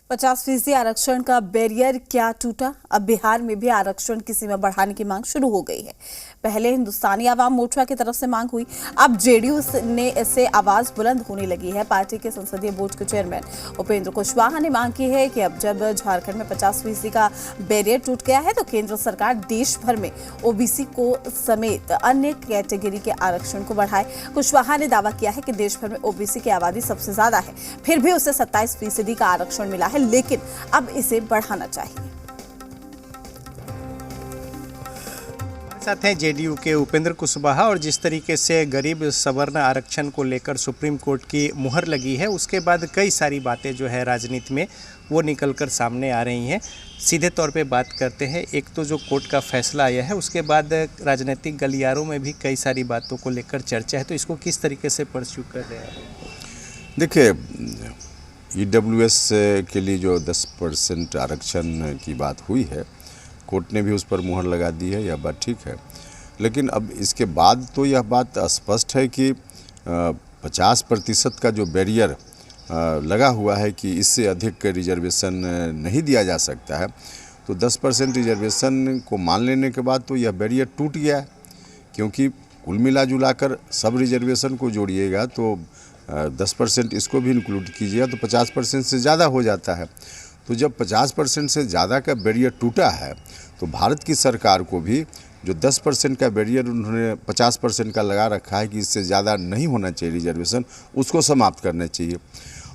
50% आरक्षण का बैरियर क्या टूटा? अब बिहार में भी आरक्षण की सीमा बढ़ाने की मांग शुरू हो गई है। पहले हिंदुस्तानी आवाम मोर्चा की तरफ से मांग हुई, अब जेडीयू ने से आवाज बुलंद होने लगी है। पार्टी के संसदीय बोर्ड के चेयरमैन उपेंद्र कुशवाहा ने मांग की है कि अब जब झारखंड में 50% का बैरियर टूट गया है तो केंद्र सरकार देश भर में ओबीसी को समेत अन्य कैटेगरी के आरक्षण को बढ़ाए। कुशवाहा ने दावा किया है कि देश भर में ओबीसी की आबादी सबसे ज्यादा है, फिर भी उसे 27% का आरक्षण मिला है, लेकिन अब इसे बढ़ाना चाहिए। साथ हैं जेडीयू के उपेंद्र कुशवाहा। और जिस तरीके से गरीब सवर्ण आरक्षण को लेकर सुप्रीम कोर्ट की मुहर लगी है, उसके बाद कई सारी बातें जो है राजनीति में वो निकलकर सामने आ रही हैं। सीधे तौर पे बात करते हैं, एक तो जो कोर्ट का फैसला आया है उसके बाद राजनीतिक गलियारों में भी कई सारी बातों को लेकर चर्चा है, तो इसको किस तरीके से परस्यू कर रहे हैं? देखिए, ईडब्ल्यूएस के लिए जो 10% आरक्षण की बात हुई है, कोर्ट ने भी उस पर मुहर लगा दी है, यह बात ठीक है। लेकिन अब इसके बाद तो यह बात स्पष्ट है कि 50% का जो बैरियर लगा हुआ है कि इससे अधिक रिजर्वेशन नहीं दिया जा सकता है, तो 10% रिजर्वेशन को मान लेने के बाद तो यह बैरियर टूट गया है। क्योंकि कुल मिला जुलाकर सब रिजर्वेशन को जोड़िएगा तो 10% इसको भी इंक्लूड कीजिएगा तो 50% से ज़्यादा हो जाता है। तो जब 50% से ज़्यादा का बैरियर टूटा है तो भारत की सरकार को भी जो 10% का बैरियर उन्होंने 50% का लगा रखा है कि इससे ज़्यादा नहीं होना चाहिए रिजर्वेशन, उसको समाप्त करना चाहिए।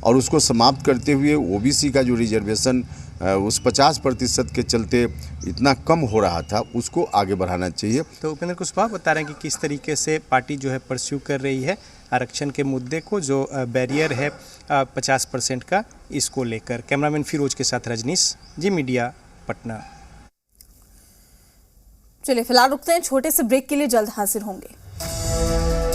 और उसको समाप्त करते हुए ओबीसी का जो रिजर्वेशन उस 50% के चलते इतना कम हो रहा था, उसको आगे बढ़ाना चाहिए। तो उपेंद्र कुशवाहा बता रहे हैं कि किस तरीके से पार्टी जो है परस्यू कर रही है आरक्षण के मुद्दे को, जो बैरियर है 50% का, इसको लेकर। कैमरामैन फिरोज के साथ रजनीश, जी मीडिया, पटना। चलिए फिलहाल रुकते हैं, छोटे से ब्रेक के लिए जल्द हाजिर होंगे।